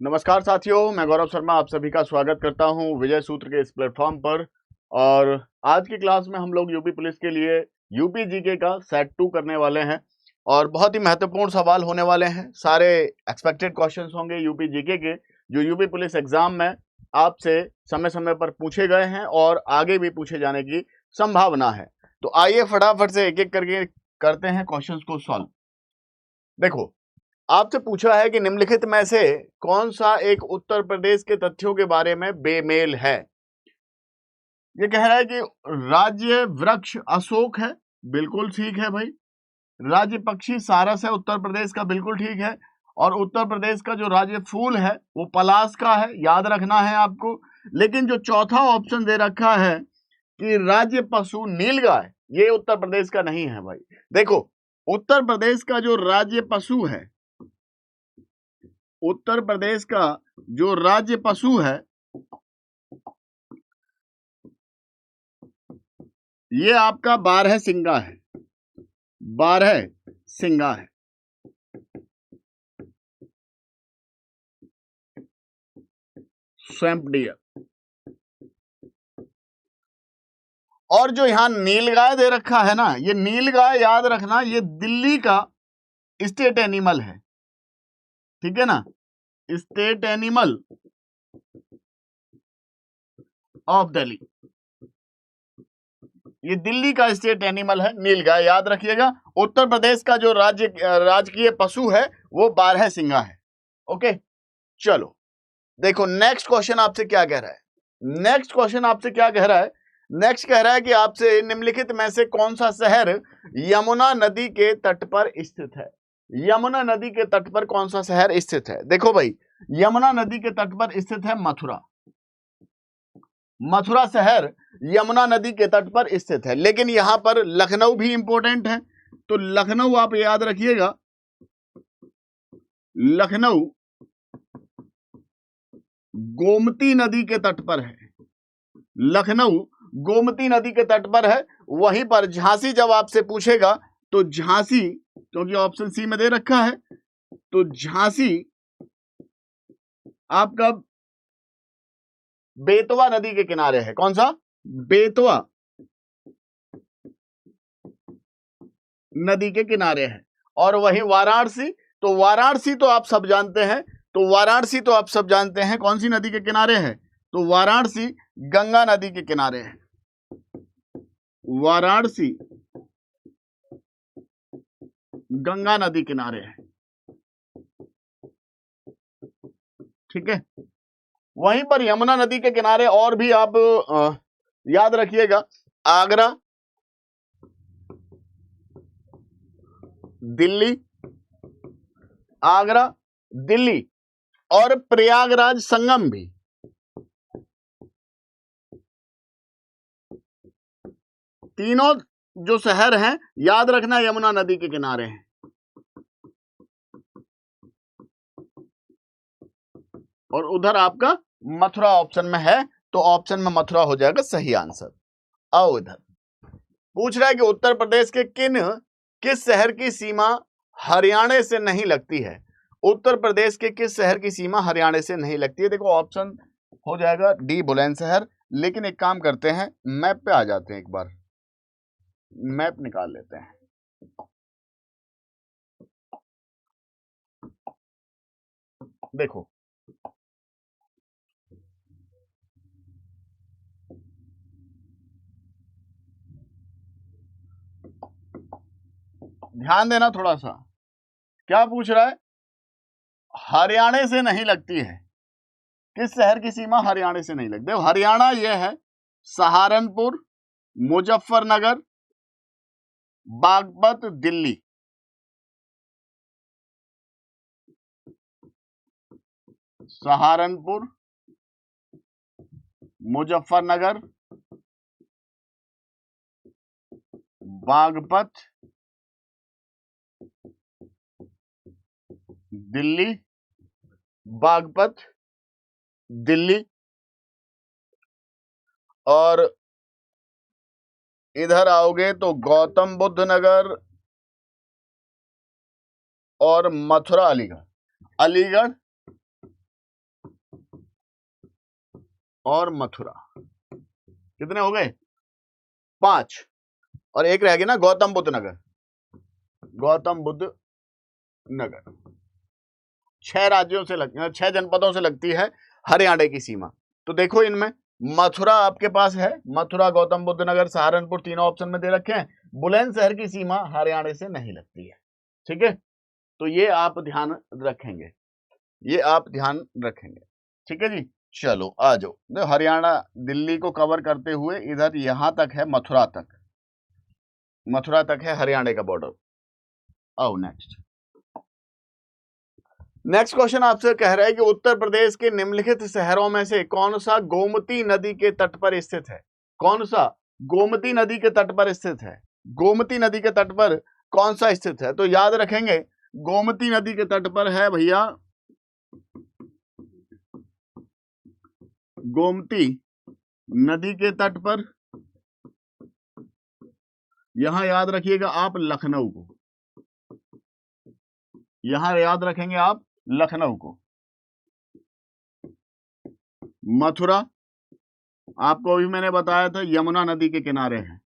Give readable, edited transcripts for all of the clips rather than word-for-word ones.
नमस्कार साथियों, मैं गौरव शर्मा आप सभी का स्वागत करता हूं विजय सूत्र के इस प्लेटफॉर्म पर। और आज की क्लास में हम लोग यूपी पुलिस के लिए यूपी जीके का सेट 2 करने वाले हैं और बहुत ही महत्वपूर्ण सवाल होने वाले हैं। सारे एक्सपेक्टेड क्वेश्चंस होंगे यूपी जीके के, जो यूपी पुलिस एग्जाम में आपसे समय समय पर पूछे गए हैं और आगे भी पूछे जाने की संभावना है। तो आइए फटाफट से एक एक करके करते हैं क्वेश्चंस को सॉल्व। देखो, आपसे पूछा है कि निम्नलिखित में से कौन सा एक उत्तर प्रदेश के तथ्यों के बारे में बेमेल है। ये कह रहा है कि राज्य वृक्ष अशोक है, बिल्कुल ठीक है भाई। राज्य पक्षी सारस है, उत्तर प्रदेश का, बिल्कुल ठीक है। और उत्तर प्रदेश का जो राज्य फूल है वो पलाश का है, याद रखना है आपको। लेकिन जो चौथा ऑप्शन दे रखा है कि राज्य पशु नीलगाय, ये उत्तर प्रदेश का नहीं है भाई। देखो, उत्तर प्रदेश का जो राज्य पशु है, उत्तर प्रदेश का जो राज्य पशु है ये आपका बारहसिंगा है, बारहसिंगा है। Swamp dear. और जो यहां नीलगाय दे रखा है ना, ये नीलगाय याद रखना, ये दिल्ली का स्टेट एनिमल है, ठीक है ना, स्टेट एनिमल ऑफ दिल्ली। ये दिल्ली का स्टेट एनिमल है नीलगाय, याद रखिएगा। उत्तर प्रदेश का जो राजकीय पशु है वो बारहसिंगा है। ओके, चलो देखो नेक्स्ट क्वेश्चन आपसे क्या कह रहा है। नेक्स्ट क्वेश्चन आपसे क्या कह रहा है, नेक्स्ट कह रहा है कि आपसे निम्नलिखित में से कौन सा शहर यमुना नदी के तट पर स्थित है। यमुना नदी के तट पर कौन सा शहर स्थित है। देखो भाई, यमुना नदी के तट पर स्थित है मथुरा। मथुरा शहर यमुना नदी के तट पर स्थित है। लेकिन यहां पर लखनऊ भी इंपॉर्टेंट है, तो लखनऊ आप याद रखिएगा, लखनऊ गोमती नदी के तट पर है। लखनऊ गोमती नदी के तट पर है। वहीं पर झांसी जब आपसे पूछेगा तो झांसी, क्योंकि ऑप्शन सी में दे रखा है, तो झांसी आपका बेतवा नदी के किनारे है। कौन सा? बेतवा नदी के किनारे है। और वही वाराणसी, तो वाराणसी तो आप सब जानते हैं, तो वाराणसी तो आप सब जानते हैं कौन सी नदी के किनारे है, तो वाराणसी गंगा नदी के किनारे है। वाराणसी गंगा नदी किनारे है, ठीक है। वहीं पर यमुना नदी के किनारे और भी आप याद रखिएगा, आगरा, दिल्ली, आगरा, दिल्ली और प्रयागराज संगम भी। तीनों जो शहर हैं याद रखना यमुना नदी के किनारे हैं। और उधर आपका मथुरा ऑप्शन में है, तो ऑप्शन में मथुरा हो जाएगा सही आंसर। आओ इधर, पूछ रहा है कि उत्तर प्रदेश के किस शहर की सीमा हरियाणा से नहीं लगती है। उत्तर प्रदेश के किस शहर की सीमा हरियाणा से नहीं लगती है। देखो ऑप्शन हो जाएगा डी बुलंदशहर। लेकिन एक काम करते हैं, मैप पे आ जाते हैं, एक बार मैप निकाल लेते हैं। देखो ध्यान देना थोड़ा सा, क्या पूछ रहा है, हरियाणा से नहीं लगती है। किस शहर की सीमा हरियाणा से नहीं लगती। देखो हरियाणा यह है सहारनपुर, मुजफ्फरनगर, बागपत, दिल्ली। सहारनपुर, मुजफ्फरनगर, बागपत, दिल्ली, बागपत, दिल्ली। और इधर आओगे तो गौतम बुद्ध नगर और मथुरा, अलीगढ़, अलीगढ़ और मथुरा। कितने हो गए? 5। और एक रह गया ना, गौतम बुद्ध नगर। गौतम बुद्ध नगर 6 राज्यों से 6 जनपदों से लगती है हरियाणा की सीमा। तो देखो इनमें मथुरा आपके पास है, मथुरा, गौतम बुद्ध नगर, सहारनपुर, तीनों ऑप्शन में दे रखे हैं। बुलंदशहर की सीमा हरियाणा से नहीं लगती है। ठीक है, तो ये आप ध्यान रखेंगे, ये आप ध्यान रखेंगे। ठीक है जी, चलो आ जाओ। हरियाणा दिल्ली को कवर करते हुए इधर यहां तक है, मथुरा तक, मथुरा तक है हरियाणा का बॉर्डर। आओ नेक्स्ट। नेक्स्ट क्वेश्चन आपसे कह रहा है कि उत्तर प्रदेश के निम्नलिखित शहरों में से कौन सा गोमती नदी के तट पर स्थित है? कौन सा गोमती नदी के तट पर स्थित है? गोमती नदी के तट पर कौन सा स्थित है? तो याद रखेंगे, गोमती नदी के तट पर है भैया, गोमती नदी के तट पर, यहां याद रखिएगा आप लखनऊ को, यहां याद रखेंगे आप लखनऊ को। मथुरा आपको अभी मैंने बताया था यमुना नदी के किनारे है।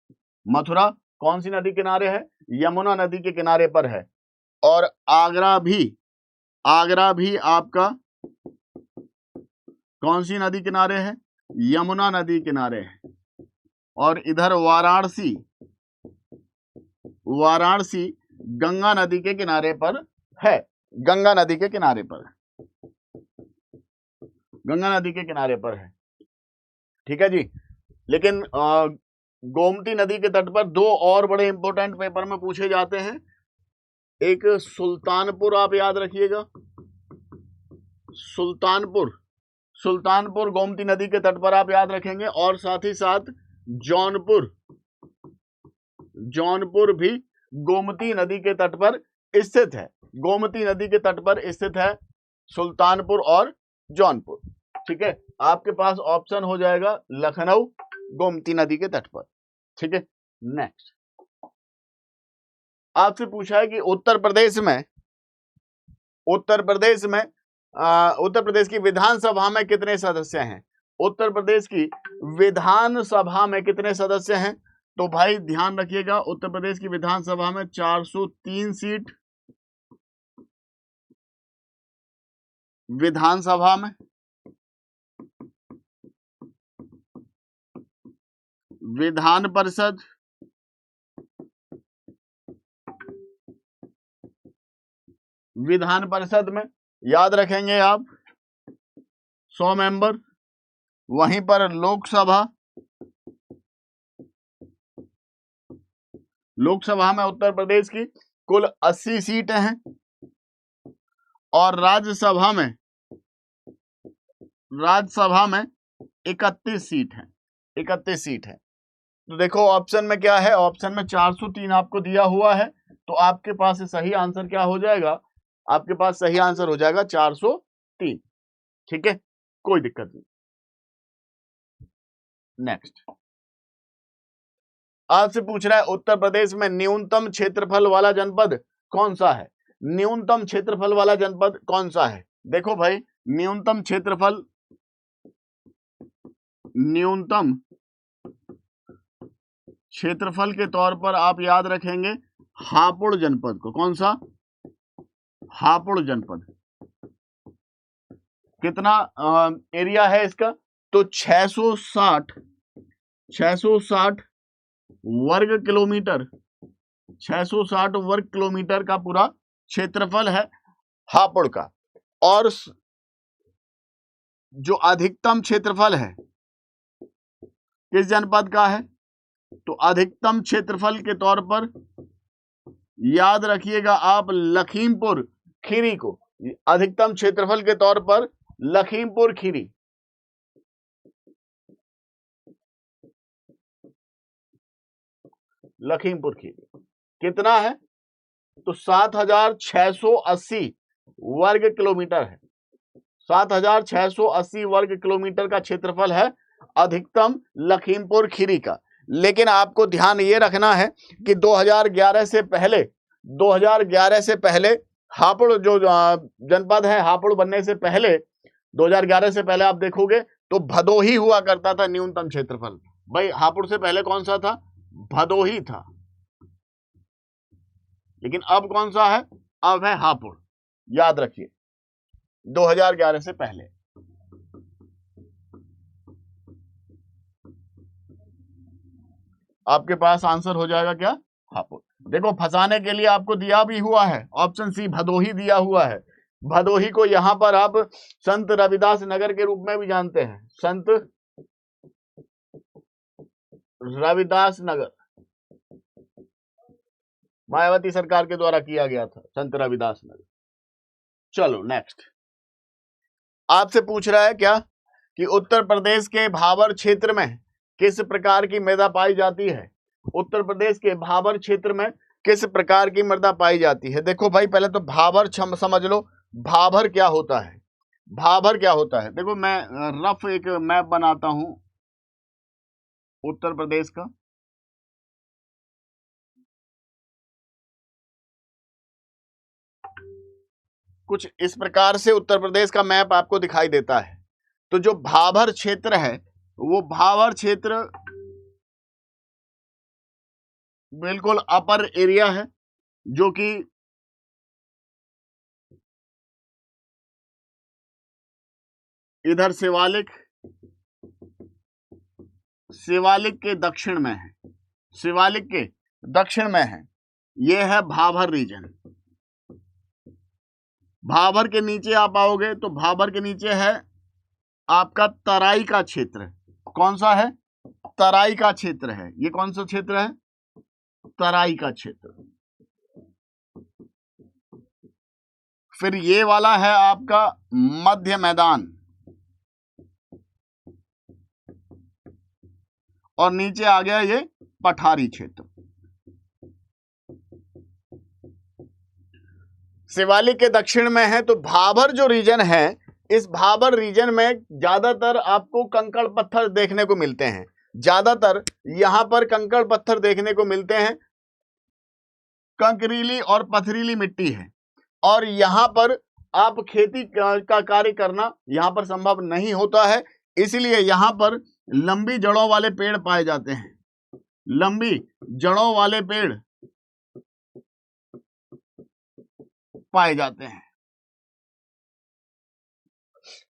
मथुरा कौन सी नदी किनारे है? यमुना नदी के किनारे पर है। और आगरा भी आपका कौन सी नदी किनारे है? यमुना नदी किनारे है। और इधर वाराणसी गंगा नदी के किनारे पर है, गंगा नदी के किनारे पर, गंगा नदी के किनारे पर है। ठीक है जी, लेकिन गोमती नदी के तट पर 2 और बड़े इंपॉर्टेंट पेपर में पूछे जाते हैं। एक सुल्तानपुर, आप याद रखिएगा, सुल्तानपुर गोमती नदी के तट पर आप याद रखेंगे। और साथ ही साथ जौनपुर भी गोमती नदी के तट पर स्थित है। गोमती नदी के तट पर स्थित है सुल्तानपुर और जौनपुर। ठीक है, आपके पास ऑप्शन हो जाएगा लखनऊ, गोमती नदी के तट पर। ठीक है, नेक्स्ट आपसे पूछा है कि उत्तर प्रदेश की विधानसभा में कितने सदस्य हैं? उत्तर प्रदेश की विधानसभा में कितने सदस्य हैं? तो भाई ध्यान रखिएगा, उत्तर प्रदेश की विधानसभा में 403 सीट, विधानसभा में विधान परिषद में याद रखेंगे आप 100 मेंबर। वहीं पर लोकसभा में उत्तर प्रदेश की कुल 80 सीटें हैं। और राज्यसभा में 31 सीट है, 31 सीट है। तो देखो ऑप्शन में क्या है, ऑप्शन में 403 आपको दिया हुआ है। तो आपके पास सही आंसर क्या हो जाएगा? आपके पास सही आंसर हो जाएगा 403। ठीक है, कोई दिक्कत नहीं। नेक्स्ट आपसे पूछ रहा है उत्तर प्रदेश में न्यूनतम क्षेत्रफल वाला जनपद कौन सा है? न्यूनतम क्षेत्रफल वाला जनपद कौन सा है? देखो भाई, न्यूनतम क्षेत्रफल के तौर पर आप याद रखेंगे हापुड़ जनपद को। कौन सा? हापुड़ जनपद। कितना एरिया है इसका? तो 660 वर्ग किलोमीटर, 660 वर्ग किलोमीटर का पूरा क्षेत्रफल है हापुड़ का। और जो अधिकतम क्षेत्रफल है किस जनपद का है? तो अधिकतम क्षेत्रफल के तौर पर याद रखिएगा आप लखीमपुर खीरी को। अधिकतम क्षेत्रफल के तौर पर लखीमपुर खीरी। लखीमपुर खीरी कितना है? तो 7680 वर्ग किलोमीटर है। 7680 वर्ग किलोमीटर का क्षेत्रफल है अधिकतम लखीमपुर खीरी का। लेकिन आपको ध्यान ये रखना है कि 2011 से पहले हापुड़ जो जनपद है, हापुड़ बनने से पहले 2011 से पहले आप देखोगे तो भदोही हुआ करता था न्यूनतम क्षेत्रफल। भाई हापुड़ से पहले कौन सा था? भदोही था, लेकिन अब कौन सा है? अब है हापुड़। याद रखिए 2011 से पहले। आपके पास आंसर हो जाएगा क्या? हापुड़। देखो फंसाने के लिए आपको दिया भी हुआ है, ऑप्शन सी भदोही दिया हुआ है। भदोही को यहां पर आप संत रविदास नगर के रूप में भी जानते हैं, संत रविदास नगर मायावती सरकार के द्वारा किया गया था, संत रविदास नगर। चलो नेक्स्ट, आपसे पूछ रहा है क्या कि उत्तर प्रदेश के भाबर क्षेत्र में किस प्रकार की मृदा पाई जाती है? उत्तर प्रदेश के भाबर क्षेत्र में किस प्रकार की मृदा पाई जाती है? देखो भाई पहले तो भाबर समझ लो, भाबर क्या होता है? भाबर क्या होता है? देखो मैं रफ एक मैप बनाता हूं उत्तर प्रदेश का। कुछ इस प्रकार से उत्तर प्रदेश का मैप आपको दिखाई देता है। तो जो भाबर क्षेत्र है वो भाबर क्षेत्र बिल्कुल अपर एरिया है, जो कि इधर शिवालिक के दक्षिण में है, शिवालिक के दक्षिण में है। ये है भाबर रीजन। भाबर के नीचे आप आओगे तो भाबर के नीचे है आपका तराई का क्षेत्र। कौन सा है? तराई का क्षेत्र है। ये कौन सा क्षेत्र है? तराई का क्षेत्र। फिर ये वाला है आपका मध्य मैदान, और नीचे आ गया ये पठारी क्षेत्र। शिवालिक के दक्षिण में है। तो भाबर जो रीजन है, इस भाबर रीजन में ज्यादातर आपको कंकड़ पत्थर देखने को मिलते हैं। ज्यादातर यहां पर कंकड़ पत्थर देखने को मिलते हैं, कंकरीली और पथरीली मिट्टी है, और यहां पर आप खेती का कार्य करना यहां पर संभव नहीं होता है। इसलिए यहां पर लंबी जड़ों वाले पेड़ पाए जाते हैं, लंबी जड़ों वाले पेड़ पाए जाते हैं।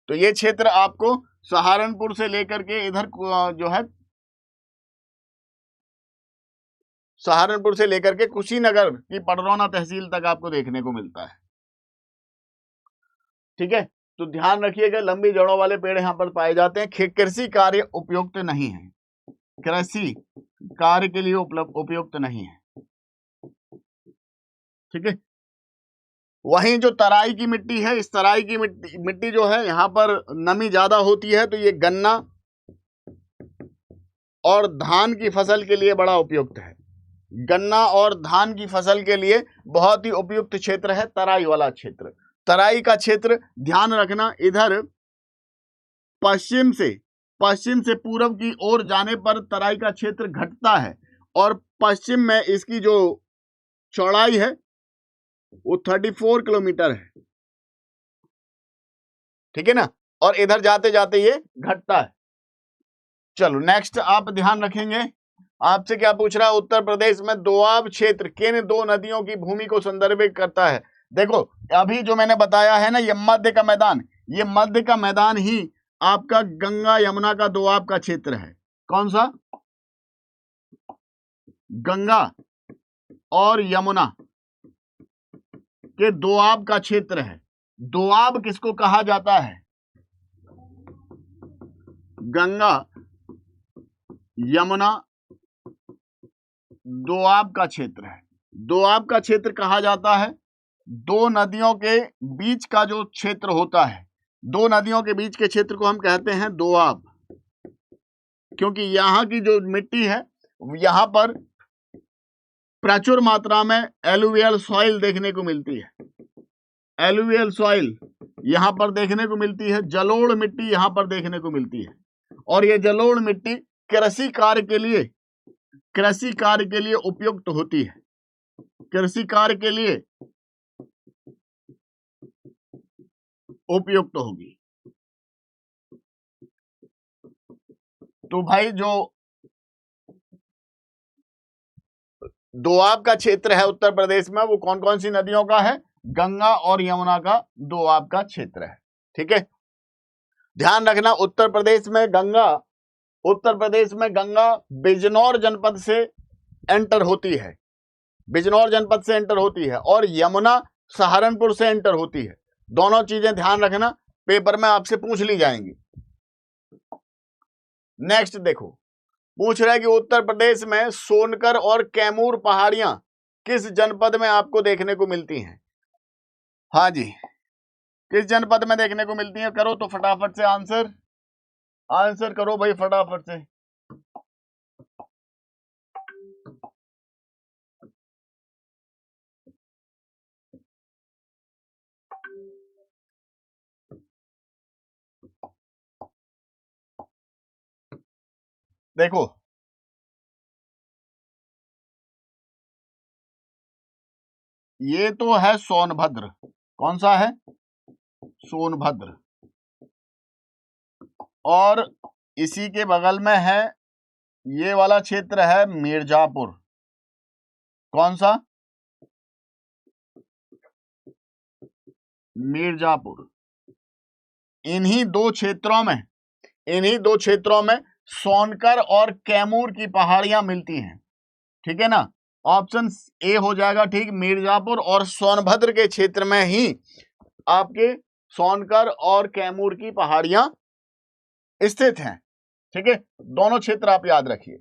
तो ये क्षेत्र आपको सहारनपुर से लेकर के इधर जो है सहारनपुर से लेकर के कुशीनगर की पडरौना तहसील तक आपको देखने को मिलता है। ठीक है, तो ध्यान रखिएगा लंबी जड़ों वाले पेड़ यहां पर पाए जाते हैं। कृषि कार्य उपयुक्त नहीं है, कृषि कार्य के लिए उपयुक्त नहीं है। ठीक है, वहीं जो तराई की मिट्टी है, इस तराई की मिट्टी जो है यहां पर नमी ज्यादा होती है, तो ये गन्ना और धान की फसल के लिए बड़ा उपयुक्त है। गन्ना और धान की फसल के लिए बहुत ही उपयुक्त क्षेत्र है तराई वाला क्षेत्र। तराई का क्षेत्र ध्यान रखना, इधर पश्चिम से पूर्व की ओर जाने पर तराई का क्षेत्र घटता है, और पश्चिम में इसकी जो चौड़ाई है वो 34 किलोमीटर है। ठीक है ना, और इधर जाते जाते ये घटता है। चलो नेक्स्ट आप ध्यान रखेंगे, आपसे क्या पूछ रहा है? उत्तर प्रदेश में दोआब क्षेत्र किन दो नदियों की भूमि को संदर्भित करता है? देखो अभी जो मैंने बताया है ना, ये मध्य का मैदान, ये मध्य का मैदान ही आपका गंगा यमुना का दोआब का क्षेत्र है। कौन सा? गंगा और यमुना के दोआब का क्षेत्र है। दोआब किसको कहा जाता है? गंगा यमुना दोआब का क्षेत्र है। दोआब का क्षेत्र कहा जाता है दो नदियों के बीच का जो क्षेत्र होता है, दो नदियों के बीच के क्षेत्र को हम कहते हैं दोआब, क्योंकि यहाँ की जो मिट्टी है यहाँ पर प्रचुर मात्रा में एलुवियल सॉइल देखने को मिलती है। एलुवियल सॉइल यहाँ पर देखने को मिलती है, जलोढ़ मिट्टी यहाँ पर देखने को मिलती है, और ये जलोढ़ मिट्टी कृषि कार्य के लिए उपयुक्त होती है। कृषि कार्य के लिए उपयुक्त होगी। तो भाई जो दोआब का क्षेत्र है उत्तर प्रदेश में, वो कौन कौन सी नदियों का है? गंगा और यमुना का दोआब का क्षेत्र है। ठीक है, ध्यान रखना उत्तर प्रदेश में गंगा बिजनौर जनपद से एंटर होती है, बिजनौर जनपद से एंटर होती है, और यमुना सहारनपुर से एंटर होती है। दोनों चीजें ध्यान रखना, पेपर में आपसे पूछ ली जाएंगी। नेक्स्ट देखो, पूछ रहा है कि उत्तर प्रदेश में सोनकर और कैमूर पहाड़ियां किस जनपद में आपको देखने को मिलती हैं? हाँ जी, किस जनपद में देखने को मिलती हैं? करो तो फटाफट से आंसर करो भाई फटाफट से। देखो ये तो है सोनभद्र। कौन सा है? सोनभद्र। और इसी के बगल में है, ये वाला क्षेत्र है मिर्जापुर। कौन सा? मिर्जापुर। इन्हीं दो क्षेत्रों में सोनकर और कैमूर की पहाड़ियां मिलती हैं। ठीक है ना, ऑप्शन ए हो जाएगा ठीक। मिर्जापुर और सोनभद्र के क्षेत्र में ही आपके सोनकर और कैमूर की पहाड़ियां स्थित हैं। ठीक है, दोनों क्षेत्र आप याद रखिए,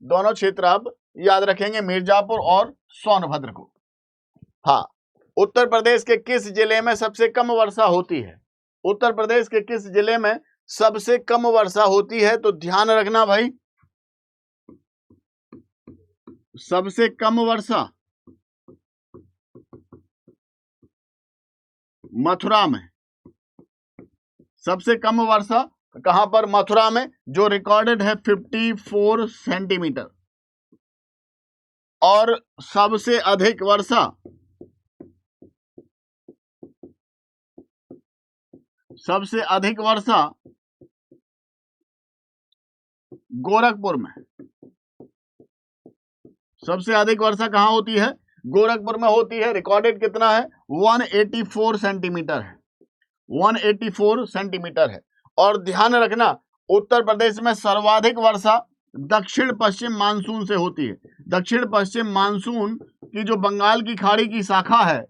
दोनों क्षेत्र आप याद रखेंगे, मिर्जापुर और सोनभद्र को। हाँ, उत्तर प्रदेश के किस जिले में सबसे कम वर्षा होती है? उत्तर प्रदेश के किस जिले में सबसे कम वर्षा होती है? तो ध्यान रखना भाई, सबसे कम वर्षा मथुरा में। सबसे कम वर्षा कहां पर? मथुरा में, जो रिकॉर्डेड है 54 सेंटीमीटर। और सबसे अधिक वर्षा गोरखपुर में। सबसे अधिक वर्षा कहां होती है? गोरखपुर में होती है। रिकॉर्डेड कितना है? 184 सेंटीमीटर है, 184 सेंटीमीटर है। और ध्यान रखना, उत्तर प्रदेश में सर्वाधिक वर्षा दक्षिण पश्चिम मानसून से होती है। दक्षिण पश्चिम मानसून की जो बंगाल की खाड़ी की शाखा है,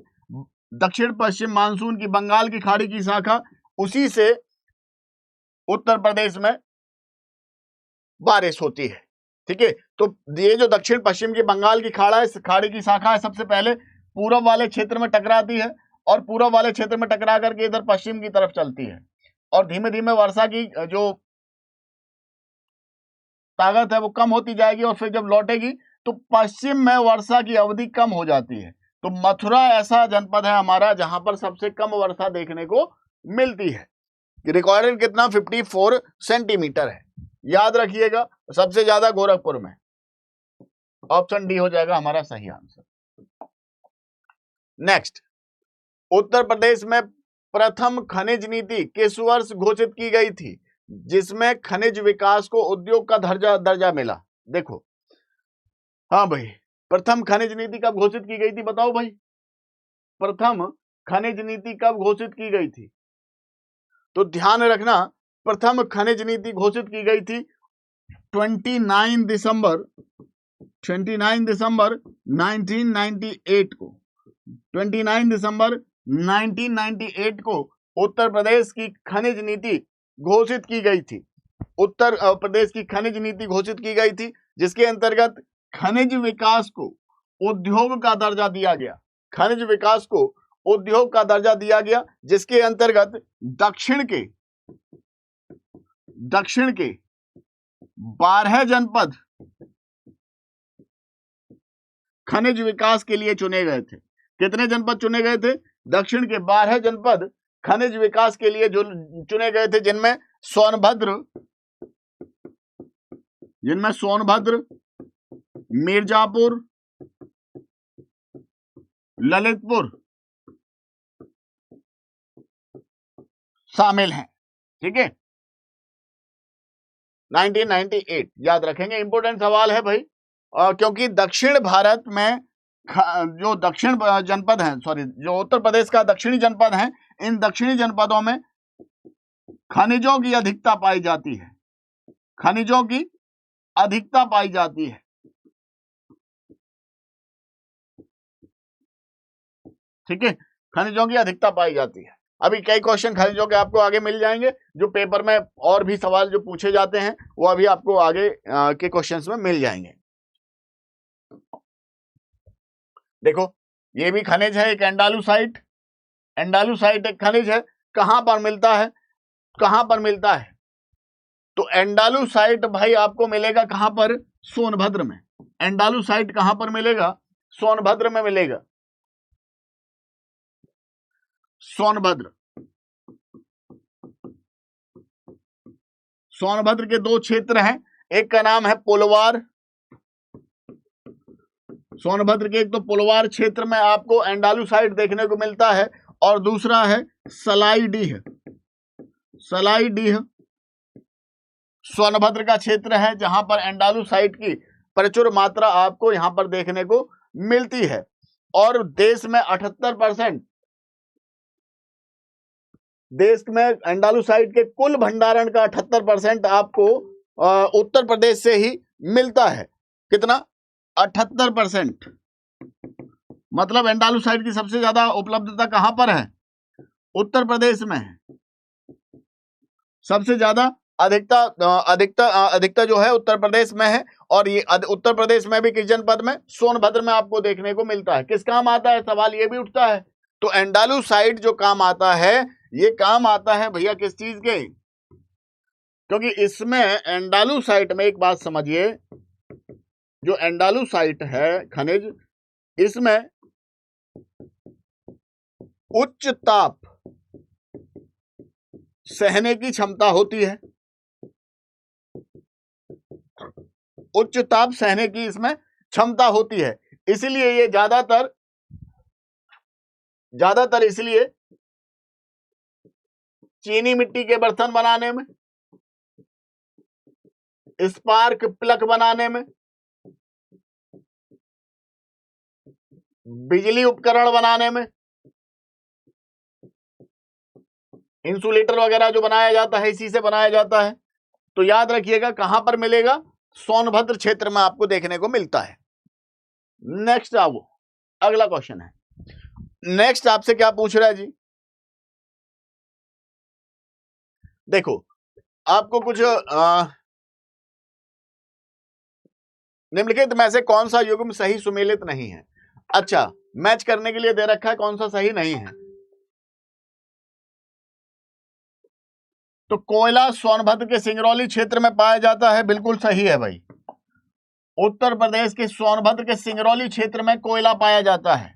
दक्षिण पश्चिम मानसून की बंगाल की खाड़ी की शाखा, उसी से उत्तर प्रदेश में बारिश होती है। ठीक है, तो ये जो दक्षिण पश्चिम की बंगाल की खाड़ी की शाखा है, सबसे पहले पूर्व वाले क्षेत्र में टकराती है, और पूर्व वाले क्षेत्र में टकरा करके इधर पश्चिम की तरफ चलती है, और धीमे धीमे वर्षा की जो ताकत है वो कम होती जाएगी, और फिर जब लौटेगी तो पश्चिम में वर्षा की अवधि कम हो जाती है। तो मथुरा ऐसा जनपद है हमारा जहां पर सबसे कम वर्षा देखने को मिलती है। रिकॉर्डेड कितना? 54 सेंटीमीटर है। याद रखिएगा, सबसे ज्यादा गोरखपुर में। ऑप्शन डी हो जाएगा हमारा सही आंसर। नेक्स्ट, उत्तर प्रदेश में प्रथम खनिज नीति किस वर्ष घोषित की गई थी, जिसमें खनिज विकास को उद्योग का दर्जा मिला? देखो, हाँ भाई, प्रथम खनिज नीति कब घोषित की गई थी? बताओ भाई, प्रथम खनिज नीति कब घोषित की गई थी? तो ध्यान रखना, प्रथम खनिज नीति घोषित की गई थी 29 दिसंबर 1998 को। 29 दिसंबर 1998 को उत्तर प्रदेश की खनिज नीति घोषित की गई थी। उत्तर प्रदेश की खनिज नीति घोषित की गई थी, जिसके अंतर्गत खनिज विकास को उद्योग का दर्जा दिया गया। खनिज विकास को उद्योग का दर्जा दिया गया, जिसके अंतर्गत दक्षिण के 12 जनपद खनिज विकास के लिए चुने गए थे। कितने जनपद चुने गए थे? दक्षिण के 12 जनपद खनिज विकास के लिए जो चुने गए थे, जिनमें सोनभद्र, मिर्जापुर, ललितपुर शामिल हैं। ठीक है, 1998 याद रखेंगे, इंपोर्टेंट सवाल है भाई। क्योंकि दक्षिण भारत में जो दक्षिण जनपद हैं, सॉरी जो उत्तर प्रदेश का दक्षिणी जनपद है, इन दक्षिणी जनपदों में खनिजों की अधिकता पाई जाती है, खनिजों की अधिकता पाई जाती है। ठीक है, खनिजों की अधिकता पाई जाती है। अभी कई क्वेश्चन खनिजों के आपको आगे मिल जाएंगे, जो पेपर में और भी सवाल जो पूछे जाते हैं वो अभी आपको आगे के क्वेश्चंस में मिल जाएंगे। देखो ये भी खनिज है, एक एंडालुसाइट, एंडालुसाइट एक खनिज है। कहां पर मिलता है, कहां पर मिलता है? तो एंडालुसाइट भाई आपको मिलेगा कहां पर? सोनभद्र में। एंडालुसाइट कहां पर मिलेगा? सोनभद्र में मिलेगा, सोनभद्र। सोनभद्र के दो क्षेत्र हैं, एक का नाम है पुलवार, सोनभद्र के एक तो पुलवार क्षेत्र में आपको एंडालुसाइट देखने को मिलता है, और दूसरा है सलाईडीह। सलाईडीह सोनभद्र का क्षेत्र है जहां पर एंडालुसाइट की प्रचुर मात्रा आपको यहां पर देखने को मिलती है। और देश में 78%, देश में एंडालुसाइट के कुल भंडारण का 78% आपको उत्तर प्रदेश से ही मिलता है। कितना? 78%। मतलब एंडालुसाइट की सबसे ज्यादा उपलब्धता कहां पर है? उत्तर प्रदेश में है। सबसे ज्यादा अधिकता जो है उत्तर प्रदेश में है। और ये उत्तर प्रदेश में भी किस जनपद में? सोनभद्र में आपको देखने को मिलता है। किस काम आता है? सवाल ये भी उठता है। तो एंडालुसाइट जो काम आता है, ये काम आता है भैया किस चीज के? क्योंकि इसमें एंडालुसाइट में एक बात समझिए, जो एंडालुसाइट है खनिज, इसमें उच्च ताप सहने की क्षमता होती है, उच्च ताप सहने की इसमें क्षमता होती है। इसलिए ये ज्यादातर इसलिए चीनी मिट्टी के बर्तन बनाने में, स्पार्क प्लग बनाने में, बिजली उपकरण बनाने में, इंसुलेटर वगैरह जो बनाया जाता है इसी से बनाया जाता है। तो याद रखिएगा कहां पर मिलेगा? सोनभद्र क्षेत्र में आपको देखने को मिलता है। नेक्स्ट आओ, अगला क्वेश्चन है। नेक्स्ट आपसे क्या पूछ रहा है जी? देखो आपको कुछ निम्नलिखित में से कौन सा युग्म सही सुमेलित नहीं है? अच्छा, मैच करने के लिए दे रखा है कौन सा सही नहीं है। तो कोयला सोनभद्र के सिंगरौली क्षेत्र में पाया जाता है, बिल्कुल सही है भाई। उत्तर प्रदेश के सोनभद्र के सिंगरौली क्षेत्र में कोयला पाया जाता है।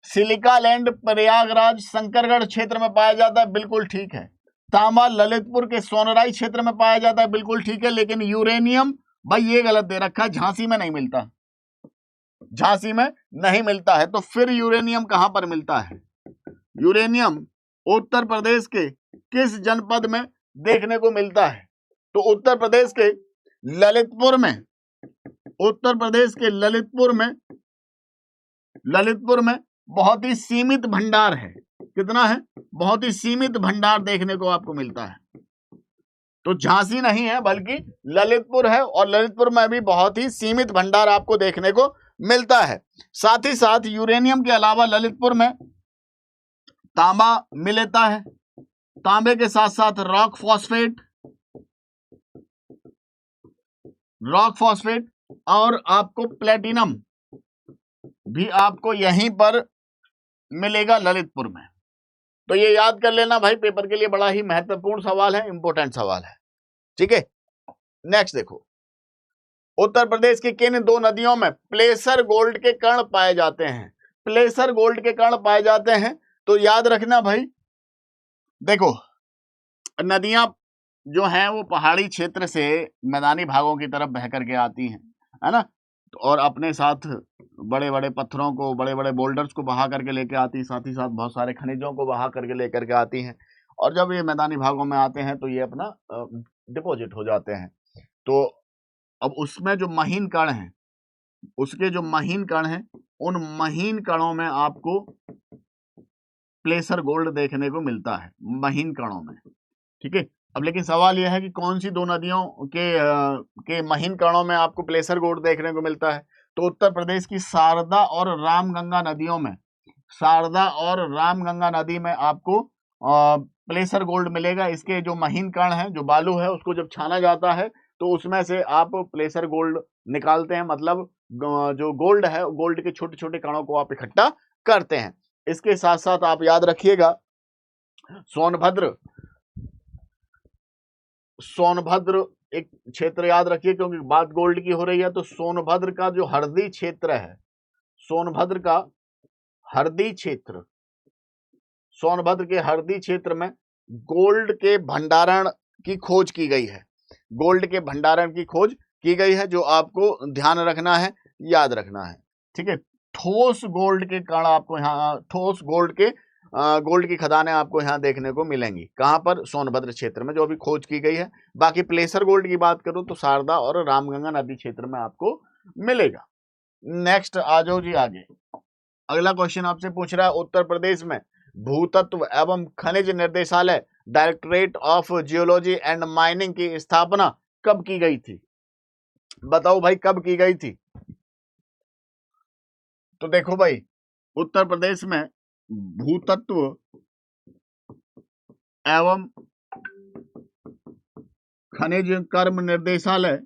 सिलिका लैंड प्रयागराज शंकरगढ़ क्षेत्र में पाया जाता है, बिल्कुल ठीक है। तांबा ललितपुर के सोनराई क्षेत्र में पाया जाता है, बिल्कुल ठीक है। लेकिन यूरेनियम भाई ये गलत दे रखा है, झांसी में नहीं मिलता, झांसी में नहीं मिलता है। तो फिर यूरेनियम कहां पर मिलता है? यूरेनियम उत्तर प्रदेश के किस जनपद में देखने को मिलता है? तो उत्तर प्रदेश के ललितपुर में, उत्तर प्रदेश के ललितपुर में बहुत ही सीमित भंडार है। कितना है? बहुत ही सीमित भंडार देखने को आपको मिलता है। तो झांसी नहीं है बल्कि ललितपुर है, और ललितपुर में भी बहुत ही सीमित भंडार आपको देखने को मिलता है। साथ ही साथ यूरेनियम के अलावा ललितपुर में तांबा मिलता है, तांबे के साथ साथ रॉक फॉस्फेट और आपको प्लेटिनम भी आपको यहीं पर मिलेगा ललितपुर में। तो ये याद कर लेना भाई, पेपर के लिए बड़ा ही महत्वपूर्ण सवाल है, इंपॉर्टेंट सवाल है। ठीक है, नेक्स्ट देखो, उत्तर प्रदेश की किन दो नदियों में प्लेसर गोल्ड के कण पाए जाते हैं? प्लेसर गोल्ड के कण पाए जाते हैं, तो याद रखना भाई, देखो नदियां जो हैं वो पहाड़ी क्षेत्र से मैदानी भागों की तरफ बह करके आती हैं, है ना, और अपने साथ बड़े बड़े पत्थरों को, बड़े बड़े बोल्डर्स को बहा करके लेके आती है, साथ ही साथ बहुत सारे खनिजों को बहा करके लेकर के आती हैं। और जब ये मैदानी भागों में आते हैं तो ये अपना डिपॉजिट हो जाते हैं। तो अब उसमें जो महीन कण हैं, उसके जो महीन कण हैं, उन महीन कणों में आपको प्लेसर गोल्ड देखने को मिलता है, महीन कणों में। ठीक है, अब लेकिन सवाल यह है कि कौन सी दो नदियों के महीन कणों में आपको प्लेसर गोल्ड देखने को मिलता है? तो उत्तर प्रदेश की शारदा और रामगंगा नदियों में, शारदा और रामगंगा नदी में आपको प्लेसर गोल्ड मिलेगा। इसके जो महीन कण है, जो बालू है, उसको जब छाना जाता है तो उसमें से आप प्लेसर गोल्ड निकालते हैं, मतलब जो गोल्ड है, गोल्ड के छोटे छोटे कणों को आप इकट्ठा करते हैं। इसके साथ साथ आप याद रखिएगा, सोनभद्र एक क्षेत्र याद रखिए, क्योंकि बात गोल्ड की हो रही है। तो सोनभद्र का जो हरदी क्षेत्र है, सोनभद्र का हरदी क्षेत्र, सोनभद्र के हरदी क्षेत्र में गोल्ड के भंडारण की खोज की गई है। गोल्ड के भंडारण की खोज की गई है, जो आपको ध्यान रखना है, याद रखना है। ठीक है, ठोस गोल्ड के कण आपको यहाँ, ठोस गोल्ड की खदानें आपको यहाँ देखने को मिलेंगी। कहां पर? सोनभद्र क्षेत्र में, जो अभी खोज की गई है। बाकी प्लेसर गोल्ड की बात करूं तो शारदा और रामगंगा नदी क्षेत्र में आपको मिलेगा। नेक्स्ट आ जाओ जी आगे। अगला क्वेश्चन आपसे पूछ रहा है, उत्तर प्रदेश में भूतत्व एवं खनिज निर्देशालय, directorate of geology and mining की स्थापना कब की गई थी? बताओ भाई, कब की गई थी? तो देखो भाई, उत्तर प्रदेश में भूतत्व एवं खनिज कर्म निर्देशालय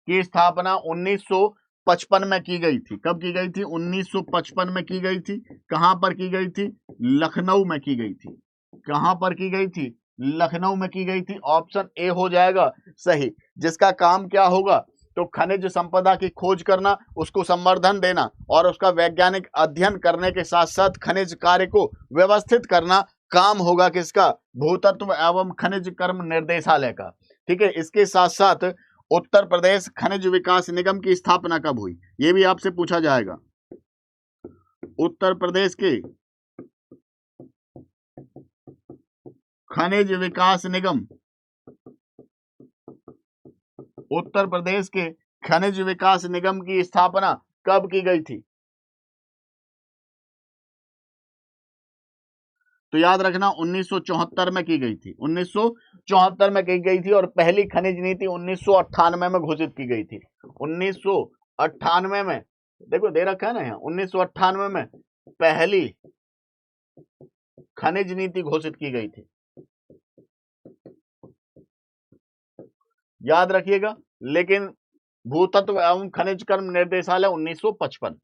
की स्थापना 1955 में की गई थी। कब की गई थी? 1955 में की गई थी। कहां पर की गई थी? लखनऊ में की गई थी। कहां पर की गई थी? लखनऊ में की गई थी। ऑप्शन ए हो जाएगा सही, जिसका काम क्या होगा? तो खनिज संपदा की खोज करना, उसको संवर्धन देना और उसका वैज्ञानिक अध्ययन करने के साथ साथ खनिज कार्य को व्यवस्थित करना काम होगा किसका? भूतत्व एवं खनिज कर्म निर्देशालय का। ठीक है, इसके साथ साथ उत्तर प्रदेश खनिज विकास निगम की स्थापना कब हुई? यह भी आपसे पूछा जाएगा। उत्तर प्रदेश के खनिज विकास निगम, उत्तर प्रदेश के खनिज विकास निगम की स्थापना कब की गई थी? तो याद रखना, 1974 में की गई थी। 1974 में की गई थी और पहली खनिज नीति 1998 में घोषित की गई थी। 1998 में, देखो दे रखा है ना यहाँ, 1998 में पहली खनिज नीति घोषित की गई थी, याद रखिएगा। लेकिन भूतत्व एवं खनिज कर्म निर्देशालय 1955।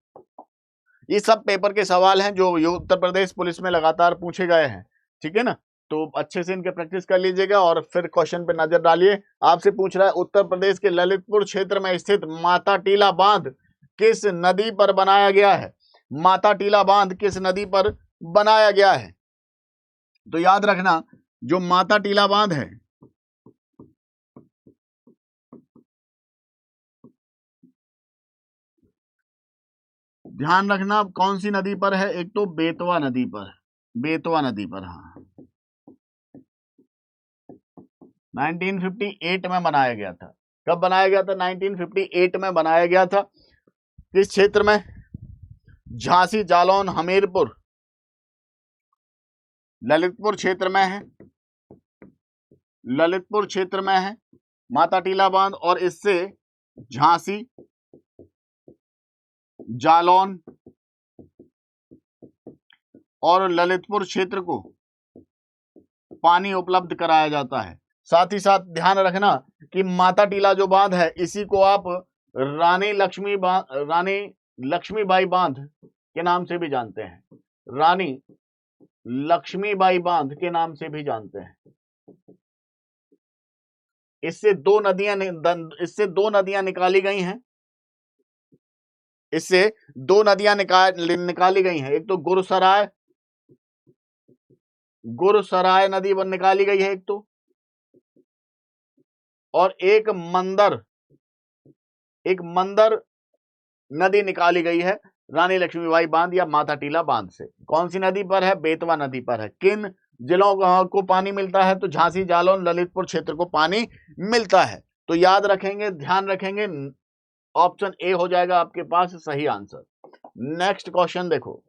ये सब पेपर के सवाल हैं जो उत्तर प्रदेश पुलिस में लगातार पूछे गए हैं। ठीक है ना, तो अच्छे से इनके प्रैक्टिस कर लीजिएगा और फिर क्वेश्चन पे नजर डालिए। आपसे पूछ रहा है, उत्तर प्रदेश के ललितपुर क्षेत्र में स्थित माता टीला बांध किस नदी पर बनाया गया है? माता टीला बांध किस नदी पर बनाया गया है? तो याद रखना, जो माता टीला बांध है, ध्यान रखना कौन सी नदी पर है? एक तो बेतवा नदी पर, बेतवा नदी पर। हाँ, 1958 में बनाया गया था। कब बनाया गया था? 1958 में बनाया गया था। किस क्षेत्र में? झांसी, जालौन, हमीरपुर, ललितपुर क्षेत्र में है। ललितपुर क्षेत्र में है माता टीला बांध, और इससे झांसी, जालौन और ललितपुर क्षेत्र को पानी उपलब्ध कराया जाता है। साथ ही साथ ध्यान रखना कि माता टीला जो बांध है, इसी को आप रानी लक्ष्मीबाई बांध के नाम से भी जानते हैं। रानी लक्ष्मीबाई बांध के नाम से भी जानते हैं। इससे दो नदियां निकाली गई हैं। इससे दो नदियां निकाली गई हैं। एक तो गुरसराय नदी निकाली गई है एक तो, और एक मंदर नदी निकाली गई है रानी लक्ष्मीबाई बांध या माता टीला बांध से। कौन सी नदी पर है? बेतवा नदी पर है। किन जिलों को पानी मिलता है, तो झांसी, जालौन, ललितपुर क्षेत्र को पानी मिलता है। तो याद रखेंगे, ध्यान रखेंगे, ऑप्शन ए हो जाएगा आपके पास सही आंसर। नेक्स्ट क्वेश्चन देखो,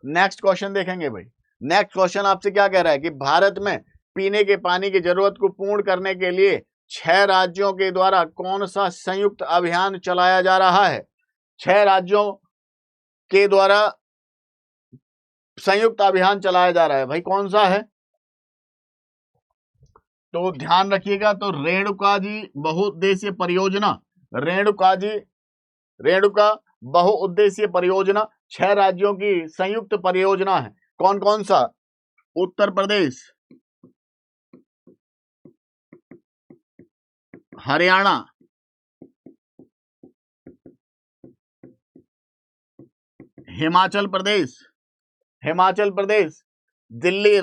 नेक्स्ट क्वेश्चन देखेंगे भाई। नेक्स्ट क्वेश्चन आपसे क्या कह रहा है कि भारत में पीने के पानी की जरूरत को पूर्ण करने के लिए 6 राज्यों के द्वारा कौन सा संयुक्त अभियान चलाया जा रहा है? 6 राज्यों के द्वारा संयुक्त अभियान चलाया जा रहा है भाई, कौन सा है? तो ध्यान रखिएगा, तो रेणुका जी बहुउद्देशीय परियोजना, रेणुका बहुउद्देशीय परियोजना 6 राज्यों की संयुक्त परियोजना है। कौन कौन सा? उत्तर प्रदेश, हरियाणा, हिमाचल प्रदेश, दिल्ली,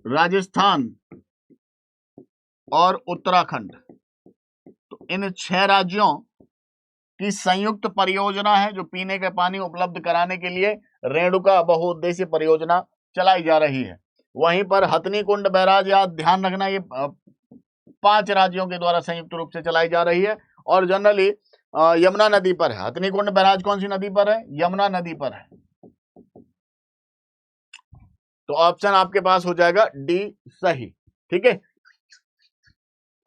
राजस्थान, और उत्तराखंड। तो इन 6 राज्यों की संयुक्त परियोजना है जो पीने का पानी उपलब्ध कराने के लिए रेणुका बहुउद्देशीय परियोजना चलाई जा रही है। वहीं पर हथनी कुंड बैराज, याद ध्यान रखना, ये 5 राज्यों के द्वारा संयुक्त रूप से चलाई जा रही है और जनरली यमुना नदी पर है। हथनी कुंड बैराज कौन सी नदी पर है? यमुना नदी पर है। तो ऑप्शन आपके पास हो जाएगा डी सही। ठीक है,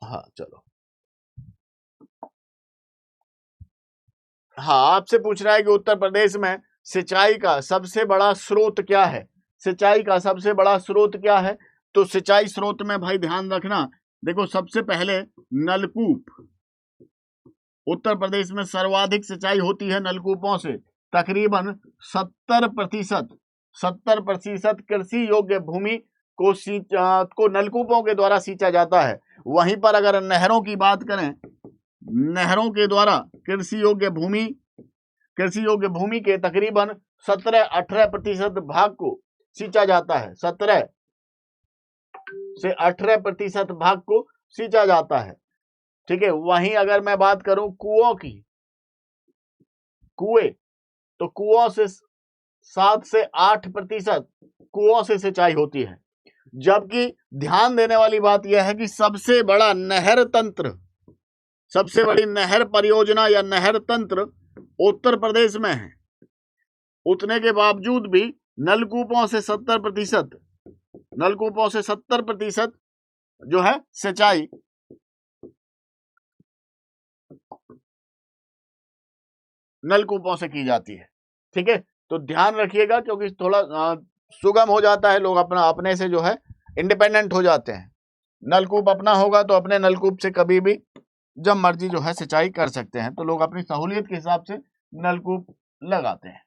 हाँ चलो, हाँ आपसे पूछ रहा है कि उत्तर प्रदेश में सिंचाई का सबसे बड़ा स्रोत क्या है? सिंचाई का सबसे बड़ा स्रोत क्या है? तो सिंचाई स्रोत में भाई ध्यान रखना, देखो सबसे पहले नलकूप। उत्तर प्रदेश में सर्वाधिक सिंचाई होती है नलकूपों से, तकरीबन 70% कृषि योग्य भूमि को नलकूपों के द्वारा सींचा जाता है। वहीं पर अगर नहरों की बात करें, नहरों के द्वारा कृषि योग्य भूमि के तकरीबन 17-18% भाग को सींचा जाता है। 17 से 18% भाग को सींचा जाता है। ठीक है, वहीं अगर मैं बात करूं कुओं की, तो कुओं से 7 से 8% कुओं से सिंचाई होती है। जबकि ध्यान देने वाली बात यह है कि सबसे बड़ा नहर तंत्र, सबसे बड़ी नहर परियोजना या नहर तंत्र उत्तर प्रदेश में है। उतने के बावजूद भी नलकूपों से 70% जो है सिंचाई नलकूपों से की जाती है। ठीक है, तो ध्यान रखिएगा, क्योंकि थोड़ा सुगम हो जाता है, लोग अपने से जो है इंडिपेंडेंट हो जाते हैं। नलकूप अपना होगा तो अपने नलकूप से कभी भी जब मर्जी जो है सिंचाई कर सकते हैं। तो लोग अपनी सहूलियत के हिसाब से नलकूप लगाते हैं।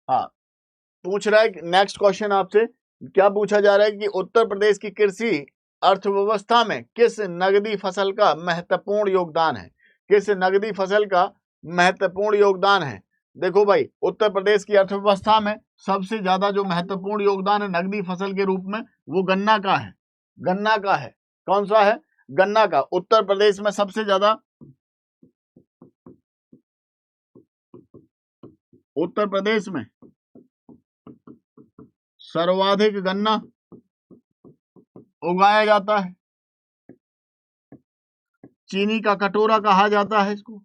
हाँ, पूछ रहा है नेक्स्ट क्वेश्चन आपसे क्या पूछा जा रहा है कि उत्तर प्रदेश की कृषि अर्थव्यवस्था में किस नगदी फसल का महत्वपूर्ण योगदान है? किस नगदी फसल का महत्वपूर्ण योगदान है? देखो भाई, उत्तर प्रदेश की अर्थव्यवस्था में सबसे ज्यादा जो महत्वपूर्ण योगदान है नगदी फसल के रूप में, वो गन्ना का है। गन्ना का है। कौन सा है? गन्ना का। उत्तर प्रदेश में सबसे ज्यादा, उत्तर प्रदेश में सर्वाधिक गन्ना उगाया जाता है। चीनी का कटोरा कहा जाता है इसको,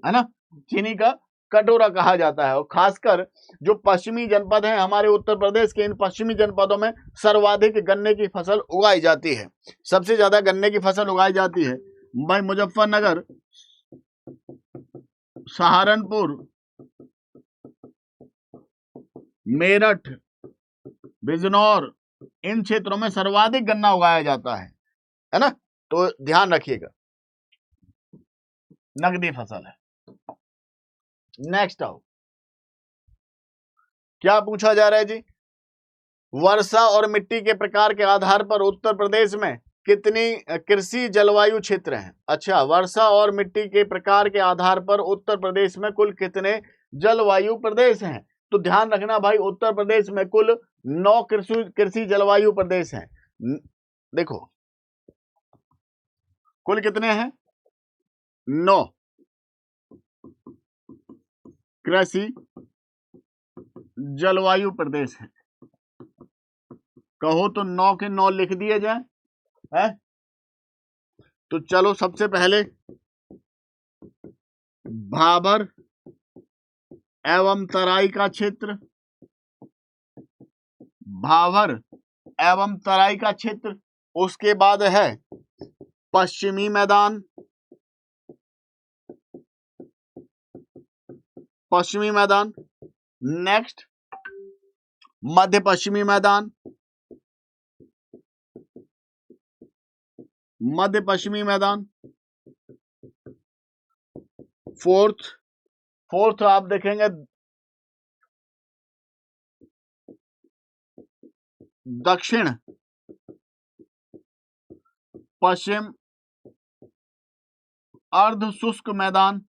है ना, चीनी का कटोरा कहा जाता है। और खासकर जो पश्चिमी जनपद हैं हमारे उत्तर प्रदेश के, इन पश्चिमी जनपदों में सर्वाधिक गन्ने की फसल उगाई जाती है। सबसे ज्यादा गन्ने की फसल उगाई जाती है भाई मुजफ्फरनगर, सहारनपुर, मेरठ, बिजनौर, इन क्षेत्रों में सर्वाधिक गन्ना उगाया जाता है ना। तो ध्यान रखिएगा, नगदी फसल है। नेक्स्ट आओ, क्या पूछा जा रहा है जी? वर्षा और मिट्टी के प्रकार के आधार पर उत्तर प्रदेश में कितनी कृषि जलवायु क्षेत्र हैं? अच्छा, वर्षा और मिट्टी के प्रकार के आधार पर उत्तर प्रदेश में कुल कितने जलवायु प्रदेश हैं? तो ध्यान रखना भाई, उत्तर प्रदेश में कुल 9 कृषि जलवायु प्रदेश हैं। देखो कुल कितने हैं? 9। कृषि जलवायु प्रदेश है। कहो तो 9 के 9 लिख दिए जाए है। तो चलो सबसे पहले भाबर एवं तराई का क्षेत्र, भाबर एवं तराई का क्षेत्र। उसके बाद है पश्चिमी मैदान, पश्चिमी मैदान। नेक्स्ट मध्य पश्चिमी मैदान, मध्य पश्चिमी मैदान। फोर्थ आप देखेंगे दक्षिण पश्चिम अर्ध शुष्क मैदान,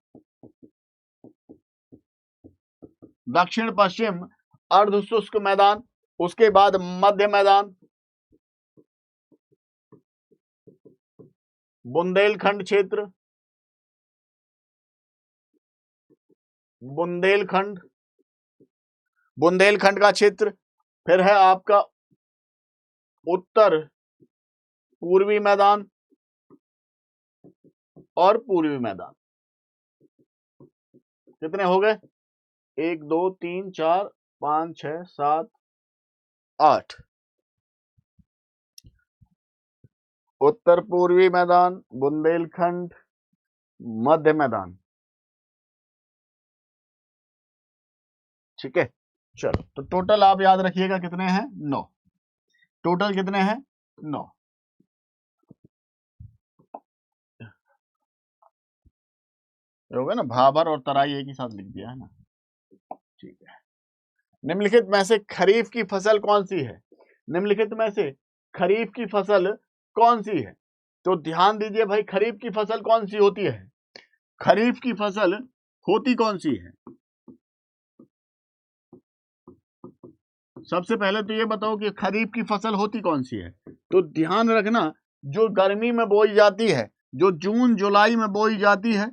दक्षिण पश्चिम अर्ध शुष्क मैदान। उसके बाद मध्य मैदान, बुंदेलखंड क्षेत्र, बुंदेलखंड, बुंदेलखंड का क्षेत्र। फिर है आपका उत्तर पूर्वी मैदान और पूर्वी मैदान। कितने हो गए? 1 2 3 4 5 6 7 8। उत्तर पूर्वी मैदान, बुंदेलखंड, मध्य मैदान। ठीक है, चलो तो टोटल आप याद रखिएगा कितने हैं? 9। टोटल कितने हैं? 9। हो गया ना, भाबर और तराई एक ही साथ लिख दिया है ना। ठीक है। निम्नलिखित में से खरीफ की फसल कौन सी है? निम्नलिखित में से खरीफ की फसल कौन सी है? तो ध्यान दीजिए भाई, खरीफ की फसल कौन सी होती है? खरीफ की फसल होती कौन सी है? सबसे पहले तो ये बताओ कि खरीफ की फसल होती कौन सी है। तो ध्यान रखना, जो गर्मी में बोई जाती है, जो जून जुलाई में बोई जाती है,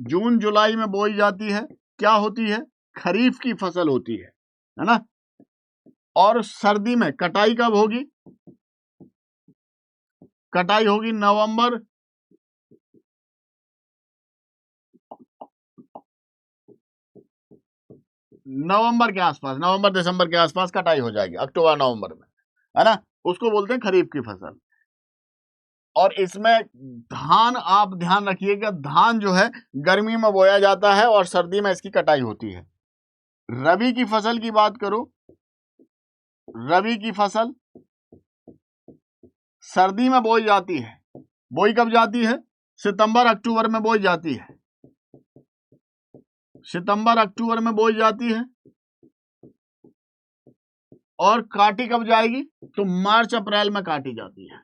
जून जुलाई में बोई जाती है, क्या होती है? खरीफ की फसल होती है ना। और सर्दी में कटाई कब होगी? कटाई होगी नवंबर के आसपास, नवंबर दिसंबर के आसपास कटाई हो जाएगी, अक्टूबर नवंबर में, है ना। उसको बोलते हैं खरीफ की फसल। और इसमें धान, आप ध्यान रखिएगा, धान जो है गर्मी में बोया जाता है और सर्दी में इसकी कटाई होती है। रबी की फसल की बात करो, रबी की फसल सर्दी में बोई जाती है। बोई कब जाती है? सितंबर अक्टूबर में बोई जाती है, सितंबर अक्टूबर में बोई जाती है। और काटी कब जाएगी? तो मार्च अप्रैल में काटी जाती है।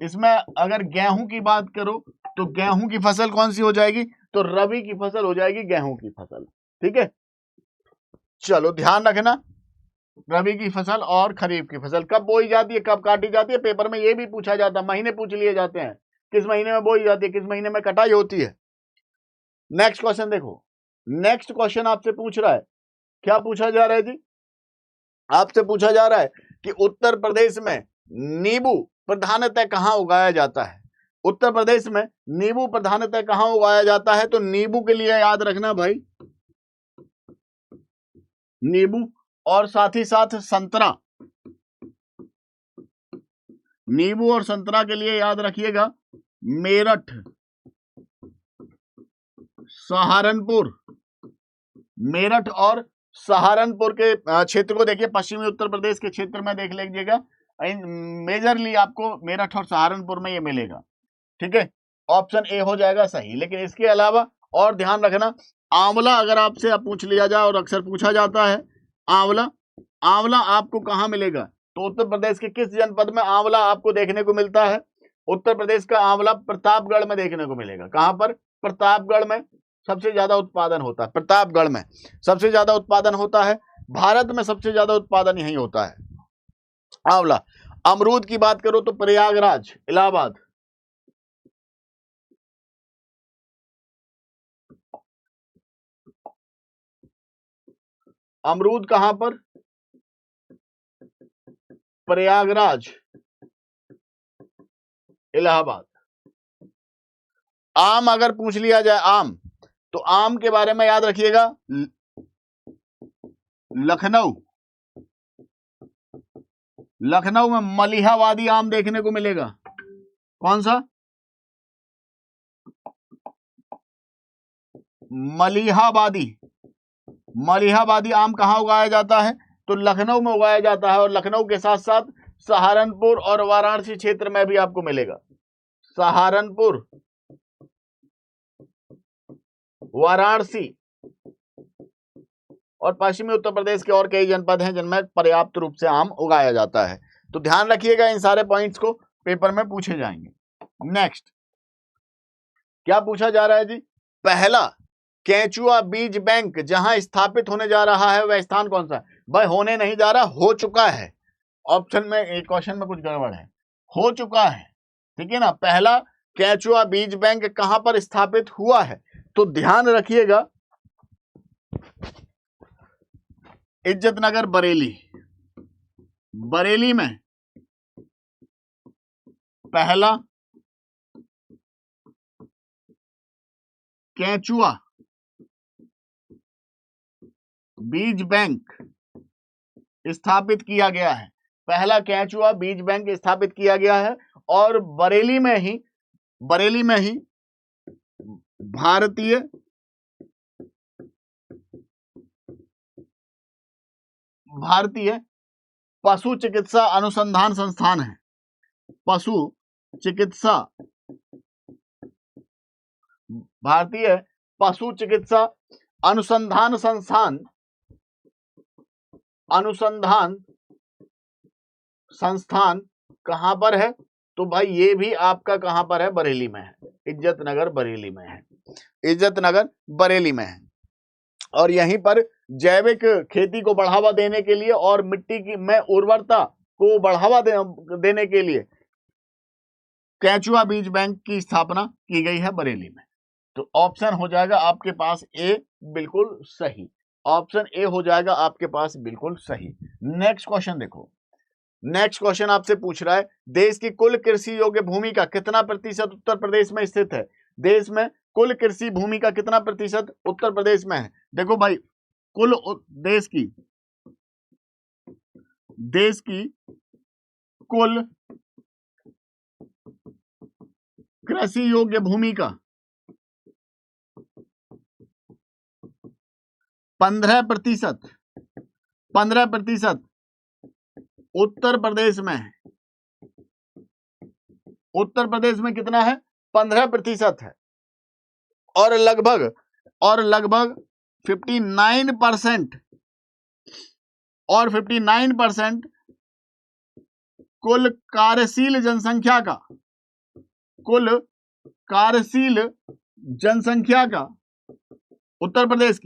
इसमें अगर गेहूं की बात करो तो गेहूं की फसल कौन सी हो जाएगी? तो रबी की फसल हो जाएगी गेहूं की फसल। ठीक है, चलो ध्यान रखना, रबी की फसल और खरीफ की फसल कब बोई जाती है, कब काटी जाती है। पेपर में ये भी पूछा जाता है, महीने पूछ लिए जाते हैं, किस महीने में बोई जाती है, किस महीने में कटाई होती है। नेक्स्ट क्वेश्चन देखो, नेक्स्ट क्वेश्चन आपसे पूछ रहा है, क्या पूछा जा रहा है जी? आपसे पूछा जा रहा है कि उत्तर प्रदेश में नींबू प्रधानतः कहां उगाया जाता है? उत्तर प्रदेश में नींबू प्रधानतः कहां उगाया जाता है? तो नींबू के लिए याद रखना भाई, नींबू और साथ ही साथ संतरा, नींबू और संतरा के लिए याद रखिएगा मेरठ, सहारनपुर, मेरठ और सहारनपुर के क्षेत्र को देखिए, पश्चिमी उत्तर प्रदेश के क्षेत्र में देख लीजिएगा, मेजरली आपको मेरठ और सहारनपुर में ये मिलेगा। ठीक है, ऑप्शन ए हो जाएगा सही। लेकिन इसके अलावा और ध्यान रखना, आंवला अगर आपसे पूछ लिया जाए, और अक्सर पूछा जाता है, आंवला, आंवला आपको कहां मिलेगा? तो उत्तर प्रदेश के किस जनपद में आंवला आपको देखने को मिलता है? उत्तर प्रदेश का आंवला प्रतापगढ़ में देखने को मिलेगा। कहां पर? प्रतापगढ़ में सबसे ज्यादा उत्पादन होता है, प्रतापगढ़ में सबसे ज्यादा उत्पादन होता है। भारत में सबसे ज्यादा उत्पादन यही होता है आंवला। अमरूद की बात करो तो प्रयागराज, इलाहाबाद, अमरूद कहां पर? प्रयागराज, इलाहाबाद। आम अगर पूछ लिया जाए, आम, तो आम के बारे में याद रखिएगा, लखनऊ, लखनऊ में मलिहाबादी आम देखने को मिलेगा। कौन सा? मलिहाबादी। मलिहाबादी आम कहां उगाया जाता है? तो लखनऊ में उगाया जाता है, और लखनऊ के साथ साथ सहारनपुर और वाराणसी क्षेत्र में भी आपको मिलेगा। सहारनपुर, वाराणसी और पश्चिमी उत्तर प्रदेश के और कई जनपद हैं जिनमें पर्याप्त रूप से आम उगाया जाता है। तो ध्यान रखिएगा, इन सारे पॉइंट्स को पेपर में पूछे जाएंगे। नेक्स्ट क्या पूछा जा रहा है जी? पहला केंचुआ बीज बैंक जहां स्थापित होने जा रहा है वह स्थान कौन सा है? भाई होने नहीं जा रहा, हो चुका है। ऑप्शन में, एक क्वेश्चन में कुछ गड़बड़ है, हो चुका है, ठीक है ना। पहला केंचुआ बीज बैंक कहां पर स्थापित हुआ है? तो ध्यान रखिएगा, इज्जतनगर, बरेली। बरेली में पहला केंचुआ बीज बैंक स्थापित किया गया है। पहला केंचुआ बीज बैंक स्थापित किया गया है, और बरेली में ही भारतीय पशु चिकित्सा अनुसंधान संस्थान है। पशु चिकित्सा, भारतीय पशु चिकित्सा अनुसंधान संस्थान कहां पर है? तो भाई ये भी आपका कहां पर है? बरेली में है, इज्जतनगर बरेली में है, इज्जतनगर बरेली में है। और यहीं पर जैविक खेती को बढ़ावा देने के लिए और मिट्टी की में उर्वरता को बढ़ावा देने के लिए केंचुआ बीज बैंक की स्थापना की गई है बरेली में। तो ऑप्शन हो जाएगा आपके पास ए बिल्कुल सही, ऑप्शन ए हो जाएगा आपके पास बिल्कुल सही। नेक्स्ट क्वेश्चन देखो, नेक्स्ट क्वेश्चन आपसे पूछ रहा है, देश की कुल कृषि योग्य भूमि का कितना प्रतिशत उत्तर प्रदेश में स्थित है? देश में कुल कृषि भूमि का कितना प्रतिशत उत्तर प्रदेश में है? देखो भाई, कुल देश की कुल कृषि योग्य भूमि का 15% उत्तर प्रदेश में है। उत्तर प्रदेश में कितना है? 15% है। और लगभग 59% कुल कार्यशील जनसंख्या का उत्तर प्रदेश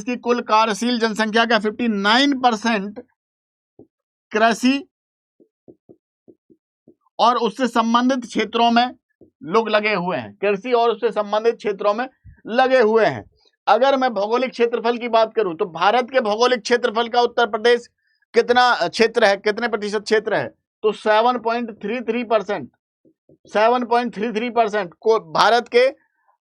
की कुल कार्यशील जनसंख्या का 59% कृषि और उससे संबंधित क्षेत्रों में लोग लगे हुए हैं। कृषि और उससे संबंधित क्षेत्रों में लगे हुए हैं। अगर मैं भौगोलिक क्षेत्रफल की बात करूं तो भारत के भौगोलिक क्षेत्रफल का उत्तर प्रदेश कितना क्षेत्र है, कितने प्रतिशत क्षेत्र है? तो 7.33% को भारत के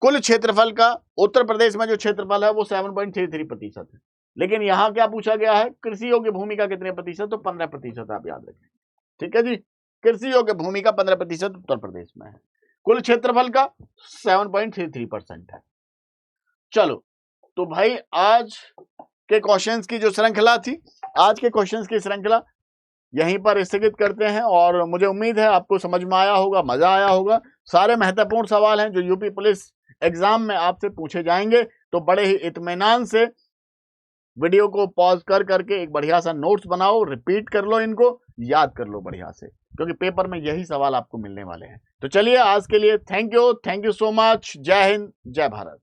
कुल क्षेत्रफल का उत्तर प्रदेश में जो क्षेत्रफल है वो 7.33% है। लेकिन यहां क्या पूछा गया है? कृषि योग्य भूमि का कितने प्रतिशत? तो 15% आप याद रखें, ठीक है जी। कृषि योग्य भूमि का 15% उत्तर प्रदेश में है, कुल क्षेत्रफल का 7.33% है। चलो, तो भाई आज के क्वेश्चंस की जो श्रृंखला थी, आज के क्वेश्चंस की श्रृंखला यहीं पर स्थगित करते हैं, और मुझे उम्मीद है आपको समझ में आया होगा, मजा आया होगा। सारे महत्वपूर्ण सवाल हैं जो यूपी पुलिस एग्जाम में आपसे पूछे जाएंगे, तो बड़े ही इत्मीनान से वीडियो को पॉज करके एक बढ़िया सा नोट्स बनाओ, रिपीट कर लो, इनको याद कर लो बढ़िया से, क्योंकि पेपर में यही सवाल आपको मिलने वाले हैं। तो चलिए आज के लिए थैंक यू सो मच। जय हिंद, जय भारत।